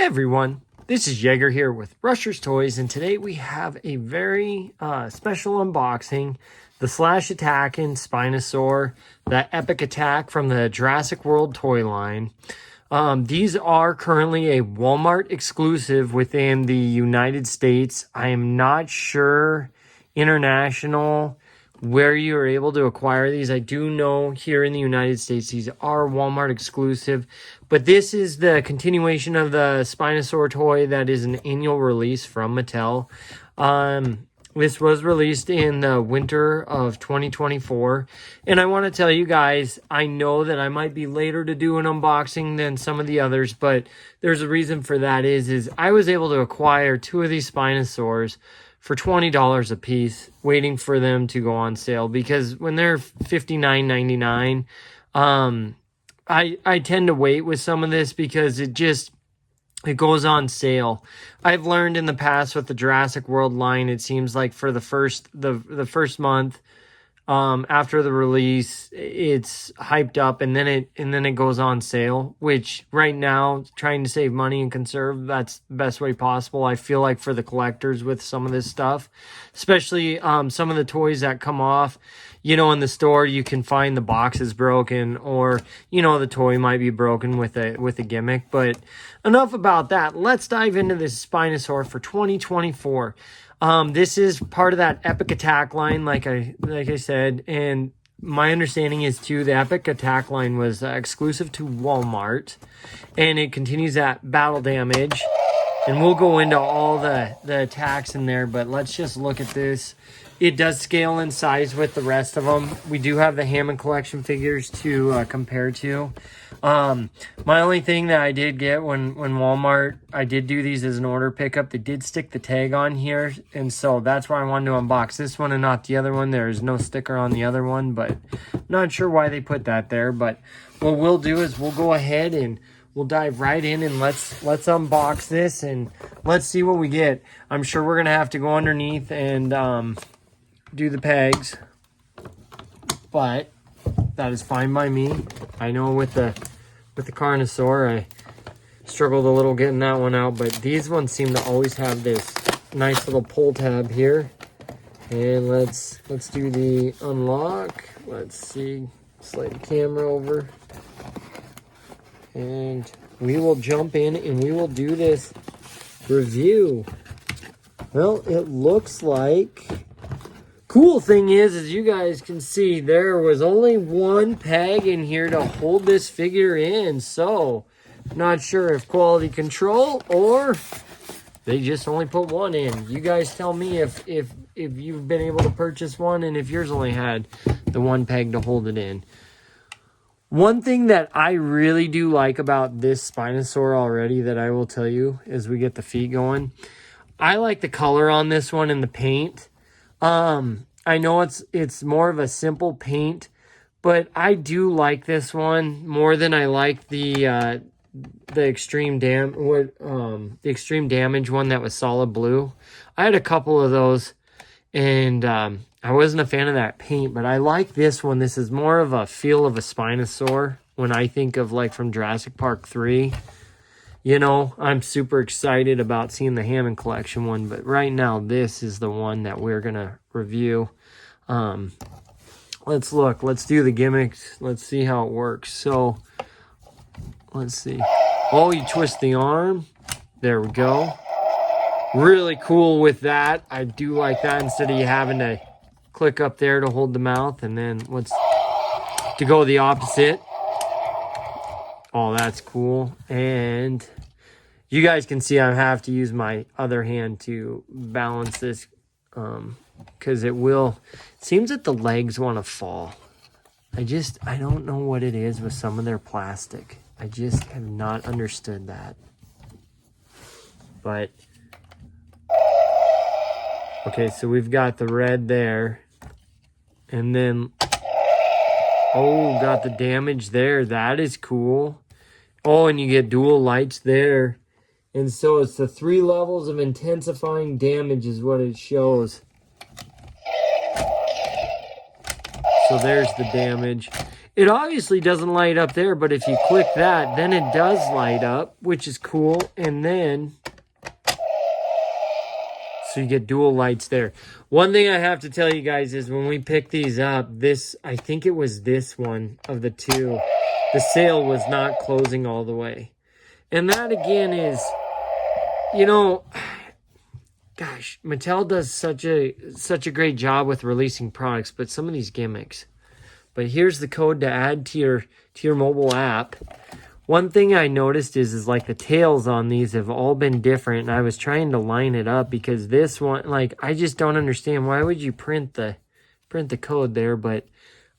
Hey everyone, this is Jaeger here with Rusher's Toys, and today we have a very special unboxing. The Attackin Spinosaur, that epic attack from the Jurassic World toy line. These are currently a Walmart exclusive within the United States. I am not sure international where you are able to acquire these. I do know here in the United States these are Walmart exclusive, but this is the continuation of the Spinosaur toy that is an annual release from Mattel. This was released in the winter of 2024, and I want to tell you guys, I know that I might be later to do an unboxing than some of the others, but there's a reason for that is I was able to acquire two of these Spinosaurs for $20 a piece, waiting for them to go on sale, because when they're $59.99, I tend to wait with some of this because it goes on sale. I've learned in the past with the Jurassic World line, it seems like for the first month after the release, it's hyped up and then it goes on sale, which right now, trying to save money and conserve, that's the best way possible. I feel like for the collectors with some of this stuff, especially some of the toys that come off, you know, in the store, you can find the box is broken, or, you know, the toy might be broken with a gimmick. But enough about that. Let's dive into this Spinosaur for 2024. This is part of that Epic Attack line, like I said, and my understanding is too, the Epic Attack line was exclusive to Walmart, and it continues that battle damage. And we'll go into all the attacks in there, but let's just look at this. It does scale in size with the rest of them. We do have the Hammond collection figures to compare to. My only thing that I did get when Walmart, I did do these as an order pickup, they did stick the tag on here, and so that's why I wanted to unbox this one and not the other one. There's no sticker on the other one, but not sure why they put that there. But what we'll do is we'll go ahead and we'll dive right in and let's unbox this and let's see what we get. I'm sure we're gonna have to go underneath and do the pegs, but that is fine by me. I know with the Carnosaur, I struggled a little getting that one out, but these ones seem to always have this nice little pull tab here. And let's do the unlock. Let's see, slide the camera over, and we will jump in and we will do this review. Well, it looks like, cool thing is you guys can see there was only one peg in here to hold this figure in, so not sure if quality control or they just only put one in. You guys tell me if you've been able to purchase one and if yours only had the one peg to hold it in. One thing that I really do like about this Spinosaur already that I will tell you as we get the feet going, I like the color on this one and the paint. I know it's more of a simple paint, but I do like this one more than I like the extreme damage one that was solid blue. I had a couple of those, and I wasn't a fan of that paint, but I like this one. This is more of a feel of a Spinosaur when I think of like from Jurassic Park 3. You know, I'm super excited about seeing the Hammond collection one, but right now this is the one that we're gonna review. Let's look, let's do the gimmicks, let's see how it works. So let's see. Oh, you twist the arm, there we go. Really cool with that. I do like that, instead of you having to click up there to hold the mouth, and then to go the opposite. Oh, that's cool. And you guys can see I have to use my other hand to balance this, because it seems that the legs want to fall. I don't know what it is with some of their plastic. I just have not understood that. But okay, so we've got the red there, and then got the damage there. That is cool. Oh, and you get dual lights there. And so it's the 3 levels of intensifying damage is what it shows. So there's the damage. It obviously doesn't light up there, but if you click that, then it does light up, which is cool. And then, so you get dual lights there. One thing I have to tell you guys is when we picked these up, this, I think it was this one of the two, the sale was not closing all the way. And that again is, you know, gosh, Mattel does such a great job with releasing products, but some of these gimmicks. But here's the code to add to your mobile app. One thing I noticed is like the tails on these have all been different. And I was trying to line it up because this one, like, I just don't understand. Why would you print the code there? But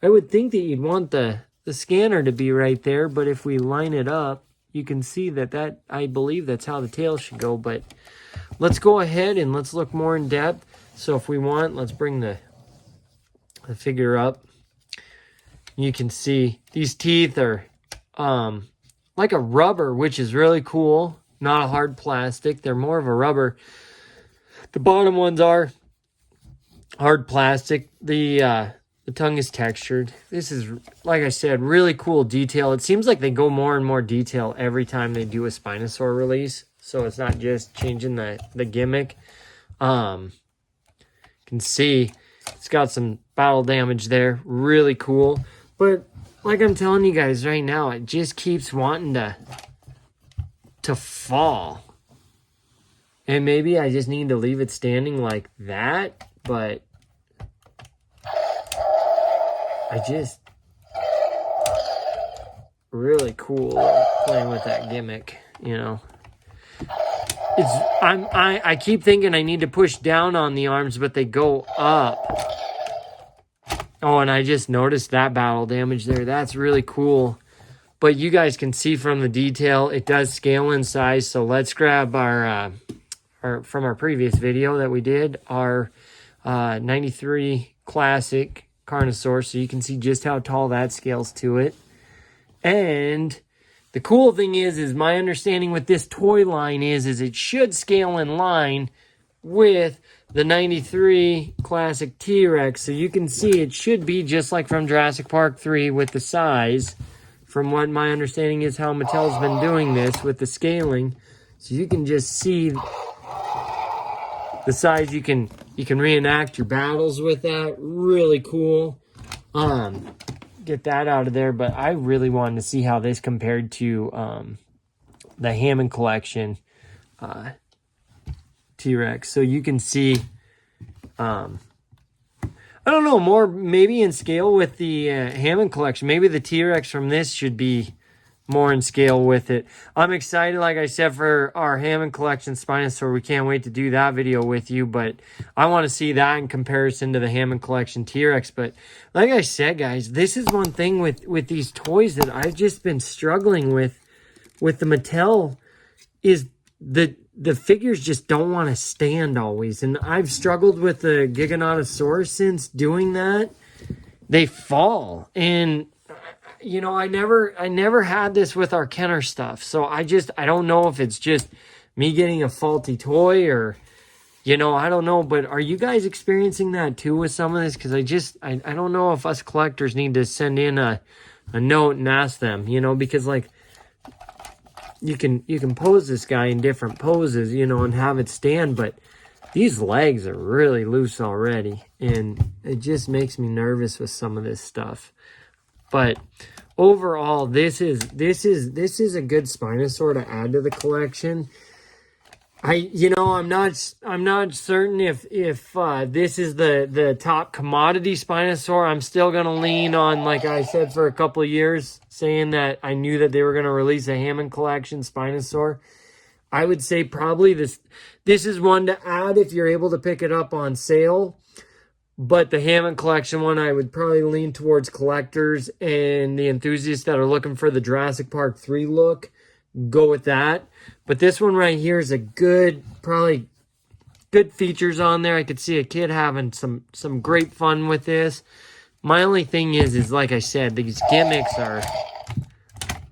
I would think that you'd want the scanner to be right there. But if we line it up, you can see that I believe that's how the tail should go. But let's go ahead and let's look more in depth. So if we want, let's bring the figure up. You can see these teeth are like a rubber, which is really cool. Not a hard plastic. They're more of a rubber. The bottom ones are hard plastic. The tongue is textured. This is, like I said, really cool detail. It seems like they go more and more detail every time they do a Spinosaur release. So it's not just changing the gimmick. You can see it's got some battle damage there. Really cool. But like I'm telling you guys right now, it just keeps wanting to fall. And maybe I just need to leave it standing like that. But I just really cool playing with that gimmick, you know. I keep thinking I need to push down on the arms, but they go up. Oh, and I just noticed that battle damage there. That's really cool. But you guys can see from the detail, it does scale in size. So let's grab our from our previous video that we did, our 93 Classic Carnosaur. So you can see just how tall that scales to it. And the cool thing is my understanding with this toy line is it should scale in line with the 93 Classic T-Rex. So you can see it should be just like from Jurassic Park 3 with the size. From what my understanding is how Mattel's been doing this with the scaling. So you can just see the size. You can reenact your battles with that. Really cool. Get that out of there. But I really wanted to see how this compared to the Hammond Collection T-Rex. So you can see, I don't know, more maybe in scale with the Hammond Collection. Maybe the T-Rex from this should be more in scale with it. I'm excited, like I said, for our Hammond Collection Spinosaur. We can't wait to do that video with you, but I want to see that in comparison to the Hammond Collection T-Rex. But like I said, guys, this is one thing with these toys that I've just been struggling with the Mattel is the figures just don't want to stand always. And I've struggled with the Giganotosaurus since doing that. They fall. And, you know, I never had this with our Kenner stuff. So I don't know if it's just me getting a faulty toy or, you know, I don't know. But are you guys experiencing that too with some of this? Because I don't know if us collectors need to send in a note and ask them, you know, because like, you can pose this guy in different poses, you know, and have it stand, but these legs are really loose already, and it just makes me nervous with some of this stuff. But overall, this is a good Spinosaur to add to the collection. I'm not certain if this is the top commodity Spinosaur. I'm still gonna lean on, like I said for a couple of years, saying that I knew that they were gonna release a Hammond Collection Spinosaur. I would say probably this is one to add if you're able to pick it up on sale. But the Hammond Collection one, I would probably lean towards collectors and the enthusiasts that are looking for the Jurassic Park 3 look. Go with that. But this one right here is a probably good features on there. I could see a kid having some great fun with this. My only thing is like I said, these gimmicks are,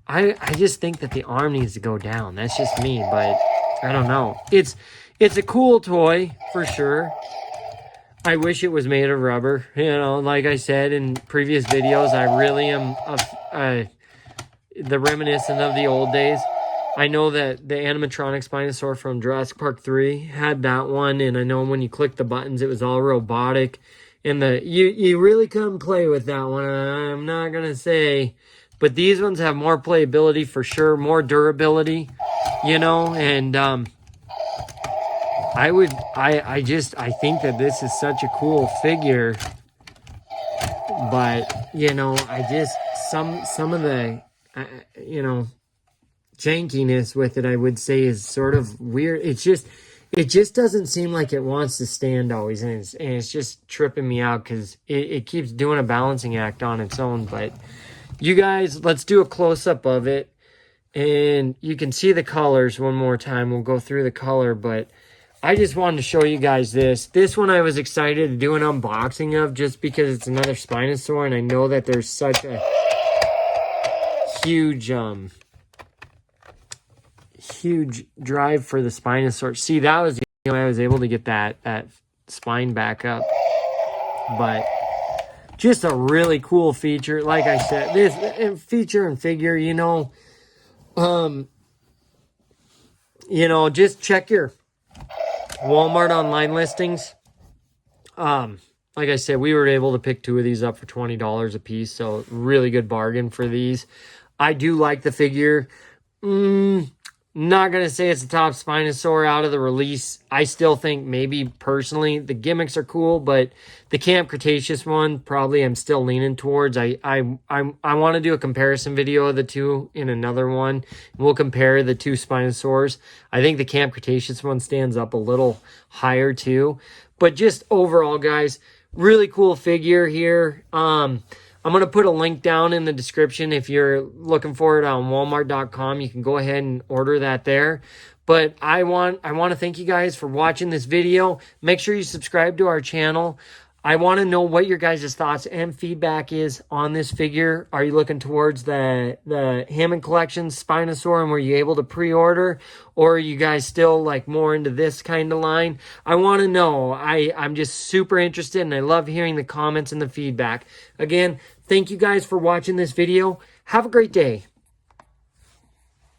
I just think that the arm needs to go down. That's just me, but I don't know. It's a cool toy for sure. I wish it was made of rubber. You know, like I said in previous videos, I really am the reminiscent of the old days. I know that the animatronic Spinosaur from Jurassic Park 3 had that one, and I know when you click the buttons, it was all robotic. And you really couldn't play with that one. I'm not gonna say, but these ones have more playability for sure, more durability, you know. And I think that this is such a cool figure. But you know, some of the you know, jankiness with it, I would say, is sort of weird. It just doesn't seem like it wants to stand always, and it's just tripping me out because it keeps doing a balancing act on its own. But you guys, let's do a close-up of it, and you can see the colors one more time. We'll go through the color, but I just wanted to show you guys this. This one I was excited to do an unboxing of just because it's another Spinosaur, and I know that there's such a huge huge drive for the Spinosaur. See, that was the only way I was able to get that spine back up. But just a really cool feature. Like I said, this feature and figure, you know, just check your Walmart online listings. Like I said, we were able to pick 2 of these up for $20 a piece, so really good bargain for these. I do like the figure. Not going to say it's the top Spinosaur out of the release. I still think maybe personally the gimmicks are cool, but the Camp Cretaceous one probably I'm still leaning towards. I want to do a comparison video of the two in another one. We'll compare the 2 Spinosaurs. I think the Camp Cretaceous one stands up a little higher too. But just overall, guys, really cool figure here. I'm going to put a link down in the description. If you're looking for it on walmart.com, you can go ahead and order that there. But I want to thank you guys for watching this video. Make sure you subscribe to our channel. I want to know what your guys' thoughts and feedback is on this figure. Are you looking towards the Hammond Collection Spinosaur, and were you able to pre-order? Or are you guys still like more into this kind of line? I want to know. I'm just super interested, and I love hearing the comments and the feedback. Again, thank you guys for watching this video. Have a great day.